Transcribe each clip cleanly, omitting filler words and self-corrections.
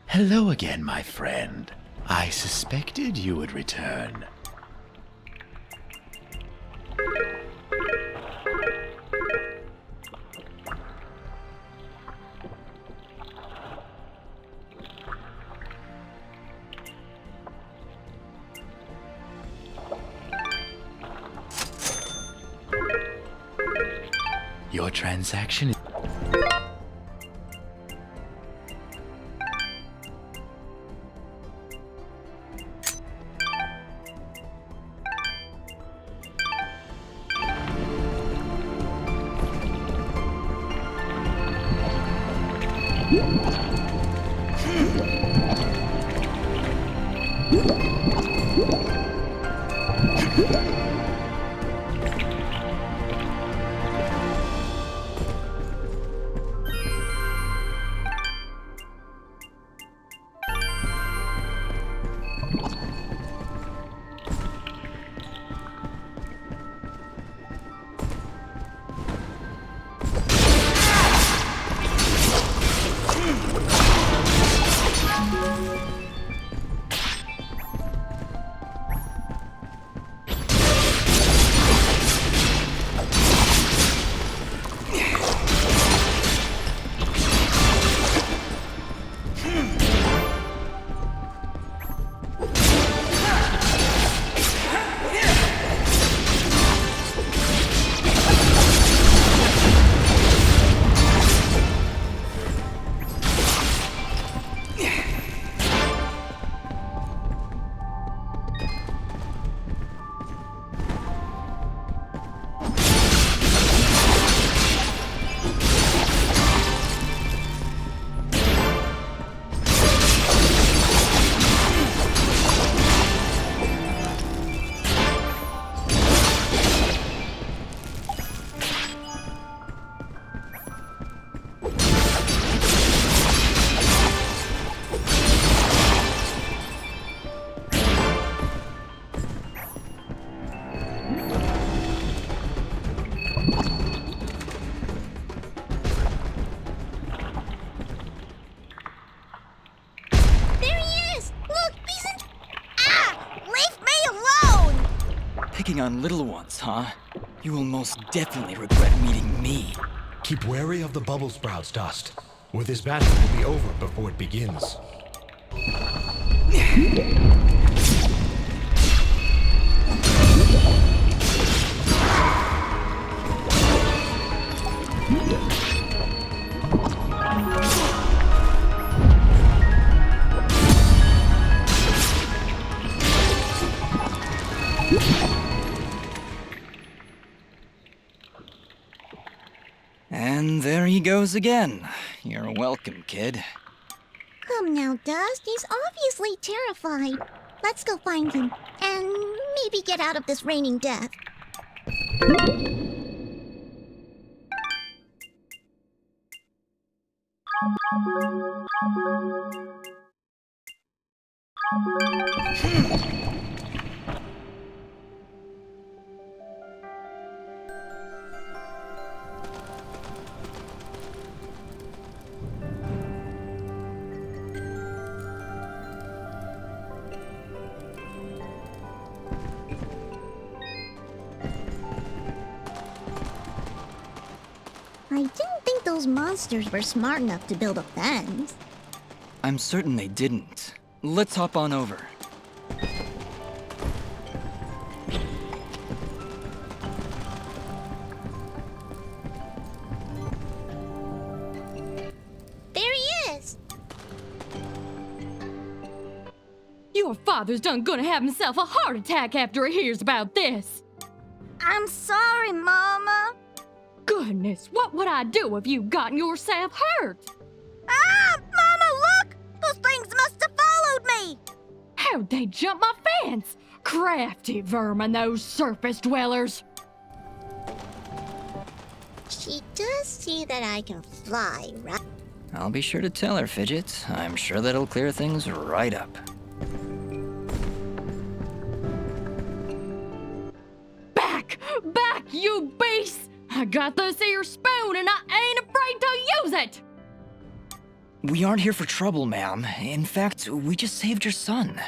Hello again, my friend. I suspected you would return. Your transaction is... Picking on little ones, huh? You will most definitely regret meeting me. Keep wary of the bubble sprouts, Dust. Or this battle will be over before it begins. And there he goes again. You're welcome, kid. Come now, Dust. He's obviously terrified. Let's go find him, and maybe get out of this raining death. I didn't think those monsters were smart enough to build a fence. I'm certain they didn't. Let's hop on over. There he is! Your father's done gonna have himself a heart attack after he hears about this. I'm sorry, Mama. Goodness, what would I do if you gotten yourself hurt? Ah! Mama, look! Those things must have followed me! How'd they jump my fence? Crafty vermin, those surface dwellers. She does see that I can fly, right? I'll be sure to tell her, Fidget. I'm sure that'll clear things right up. Back, you beasts! I got this here spoon and I ain't afraid to use it! We aren't here for trouble, ma'am. In fact, we just saved your son.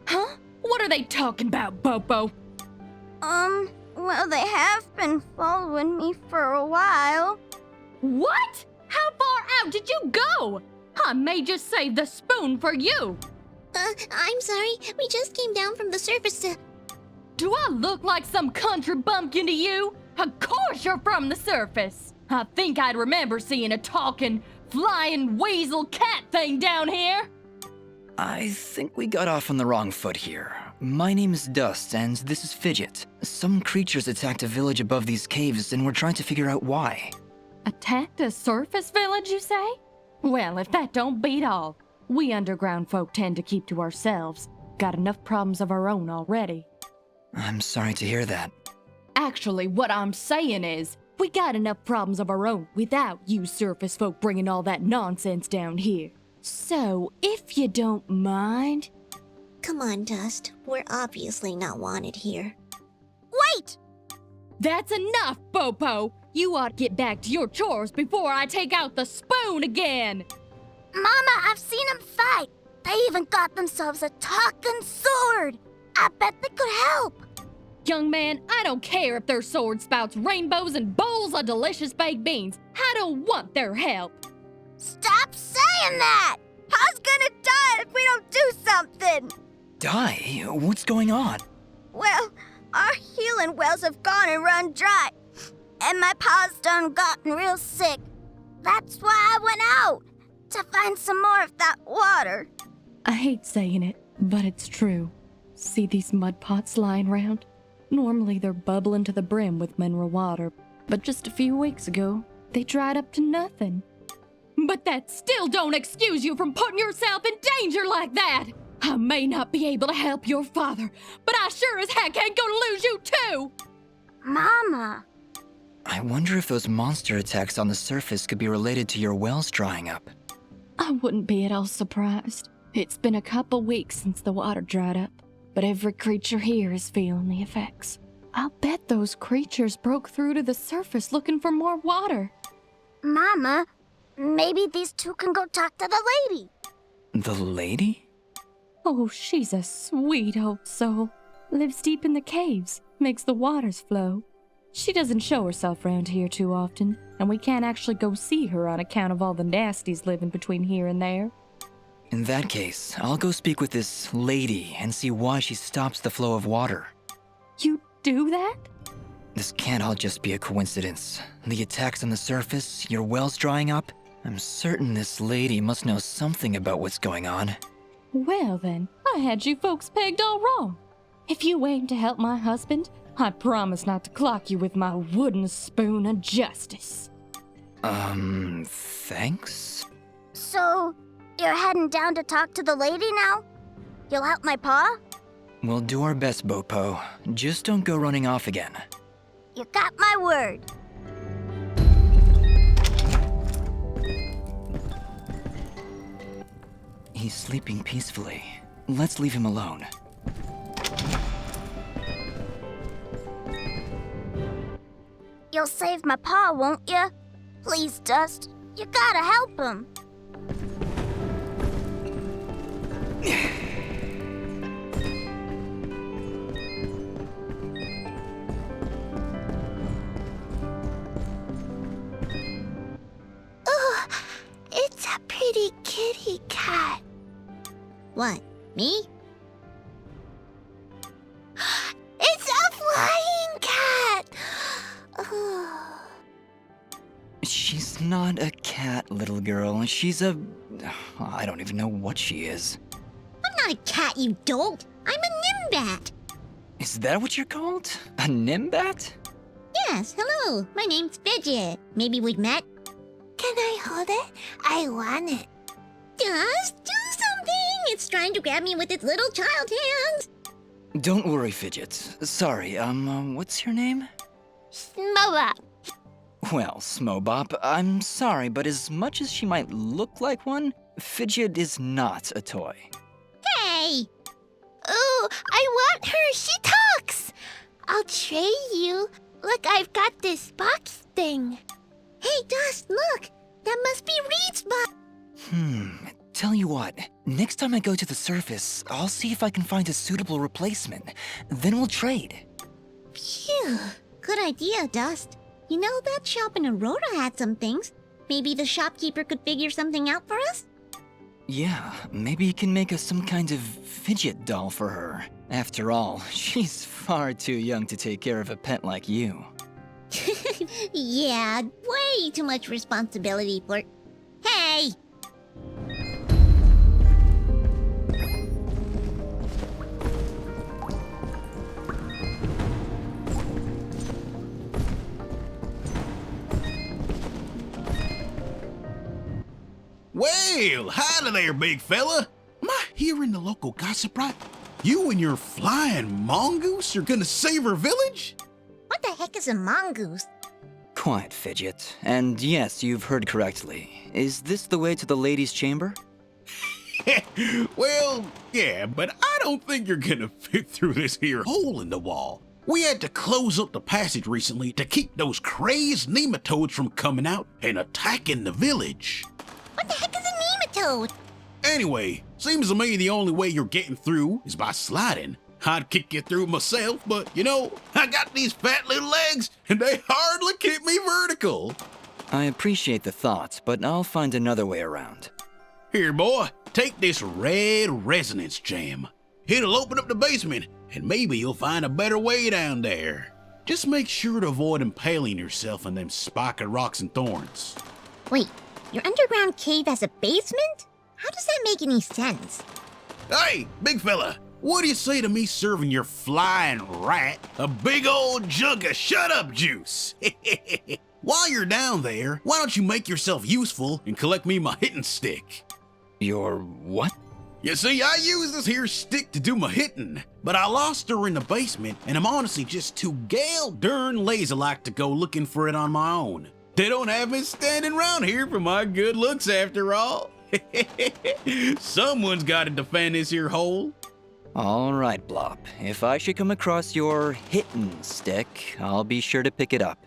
Huh? What are they talking about, Bopo? Well, they have been following me for a while. What? How far out did you go? I may just save the spoon for you. I'm sorry. We just came down from the surface to... Do I look like some country bumpkin to you? Of course you're from the surface. I think I'd remember seeing a talking, flying weasel cat thing down here. I think we got off on the wrong foot here. My name is Dust, and this is Fidget. Some creatures attacked a village above these caves, and we're trying to figure out why. Attacked a surface village, you say? Well, if that don't beat all. We underground folk tend to keep to ourselves. Got enough problems of our own already. I'm sorry to hear that. Actually, what I'm saying is, we got enough problems of our own without you surface folk bringing all that nonsense down here. So, if you don't mind... Come on, Dust. We're obviously not wanted here. Wait! That's enough, Bopo! You ought to get back to your chores before I take out the spoon again! Mama, I've seen them fight. They even got themselves a talking sword. I bet they could help. Young man, I don't care if their sword spouts rainbows and bowls of delicious baked beans. I don't want their help. Stop saying that! Pa's gonna die if we don't do something! Die? What's going on? Well, our healing wells have gone and run dry. And my pa's done gotten real sick. That's why I went out, to find some more of that water. I hate saying it, but it's true. See these mud pots lying around? Normally they're bubbling to the brim with mineral water, but just a few weeks ago, they dried up to nothing. But that still don't excuse you from putting yourself in danger like that! I may not be able to help your father, but I sure as heck ain't gonna lose you too! Mama. I wonder if those monster attacks on the surface could be related to your wells drying up. I wouldn't be at all surprised. It's been a couple weeks since the water dried up, but every creature here is feeling the effects. I'll bet those creatures broke through to the surface looking for more water. Mama, maybe these two can go talk to the lady. The lady? Oh, she's a sweet old soul. Lives deep in the caves, makes the waters flow. She doesn't show herself around here too often, and we can't actually go see her on account of all the nasties living between here and there. In that case, I'll go speak with this lady and see why she stops the flow of water. You do that? This can't all just be a coincidence. The attacks on the surface, your wells drying up. I'm certain this lady must know something about what's going on. Well then, I had you folks pegged all wrong. If you aim to help my husband, I promise not to clock you with my wooden spoon of justice. Thanks? So, you're heading down to talk to the lady now? You'll help my pa? We'll do our best, Bopo. Just don't go running off again. You got my word. He's sleeping peacefully. Let's leave him alone. You'll save my pa, won't you? Please, Dust. You gotta help him. Oh, it's a pretty kitty cat. What, me? It's a flying cat! Oh. She's not a cat, little girl. She's a... I don't even know what she is. I I'm not a cat, you dolt. I'm a nimbat. Is that what you're called? A nimbat? Yes, hello. My name's Fidget. Maybe we've met? Can I hold it? I want it. Just do something. It's trying to grab me with its little child hands. Don't worry, Fidget. Sorry, what's your name? Smobop. Well, Smobop, I'm sorry, but as much as she might look like one, Fidget is not a toy. Hey. Oh, I want her. She talks. I'll trade you. Look, I've got this box thing. Hey, Dust, look. That must be Reed's box. Tell you what, next time I go to the surface, I'll see if I can find a suitable replacement. Then we'll trade. Phew. Good idea, Dust. You know, that shop in Aurora had some things. Maybe the shopkeeper could figure something out for us? Yeah, maybe you can make us some kind of fidget doll for her. After all, she's far too young to take care of a pet like you. Yeah, way too much responsibility for... Hey! Well, howdy there, big fella. Am I hearing the local gossip right? You and your flying mongoose are gonna save our village? What the heck is a mongoose? Quiet, Fidget. And yes, you've heard correctly. Is this the way to the ladies' chamber? Well, yeah, but I don't think you're gonna fit through this here hole in the wall. We had to close up the passage recently to keep those crazed nematodes from coming out and attacking the village. What the heck is a nematode? Anyway, seems to me the only way you're getting through is by sliding. I'd kick you through myself, but you know, I got these fat little legs and they hardly keep me vertical. I appreciate the thought, but I'll find another way around. Here, boy, take this red resonance jam. It'll open up the basement, and maybe you'll find a better way down there. Just make sure to avoid impaling yourself on them spiky rocks and thorns. Wait, your underground cave has a basement? How does that make any sense? Hey, big fella, what do you say to me serving your flying rat a big old jug of shut-up juice? While you're down there, why don't you make yourself useful and collect me my hitting stick? Your what? You see, I use this here stick to do my hitting, but I lost her in the basement, and I'm honestly just too gal darn lazy-like to go looking for it on my own. They don't have me standing around here for my good looks after all. Someone's got to defend this here hole. All right, Blop. If I should come across your hitting stick, I'll be sure to pick it up.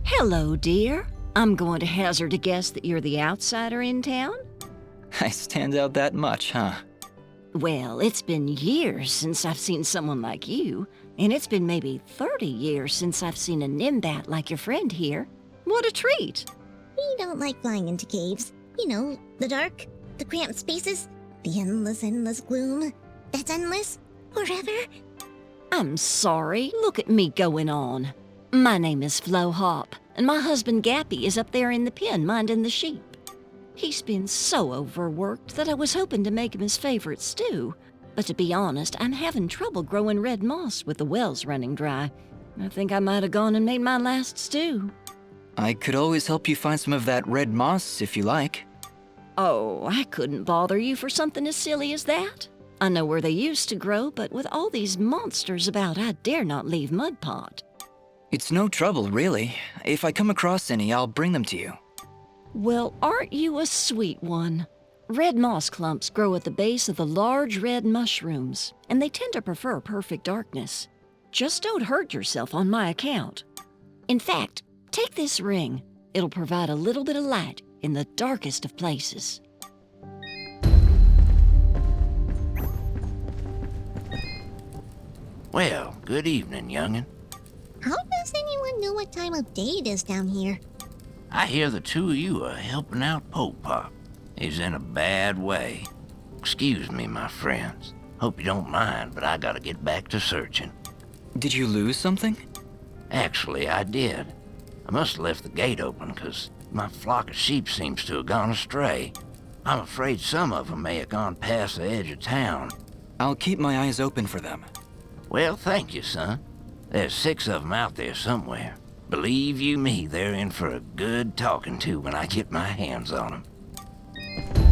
Hello, dear. I'm going to hazard a guess that you're the outsider in town? I stand out that much, huh? Well, it's been years since I've seen someone like you, and it's been maybe 30 years since I've seen a nimbat like your friend here. What a treat! We don't like flying into caves. You know, the dark, the cramped spaces, the endless gloom. That's endless, forever. I'm sorry. Look at me going on. My name is Flo Hop, and my husband Gappy is up there in the pen minding the sheep. He's been so overworked that I was hoping to make him his favorite stew. But to be honest, I'm having trouble growing red moss with the wells running dry. I think I might have gone and made my last stew. I could always help you find some of that red moss if you like. Oh, I couldn't bother you for something as silly as that. I know where they used to grow, but with all these monsters about, I dare not leave Mudpot. It's no trouble, really. If I come across any, I'll bring them to you. Well, aren't you a sweet one? Red moss clumps grow at the base of the large red mushrooms, and they tend to prefer perfect darkness. Just don't hurt yourself on my account. In fact, take this ring. It'll provide a little bit of light in the darkest of places. Well, good evening, youngin'. How does anyone know what time of day it is down here? I hear the two of you are helping out Mudpot. He's in a bad way. Excuse me, my friends. Hope you don't mind, but I gotta get back to searching. Did you lose something? Actually, I did. I must have left the gate open, 'cause my flock of sheep seems to have gone astray. I'm afraid some of them may have gone past the edge of town. I'll keep my eyes open for them. Well, thank you, son. There's 6 of them out there somewhere. Believe you me, they're in for a good talking to when I get my hands on them.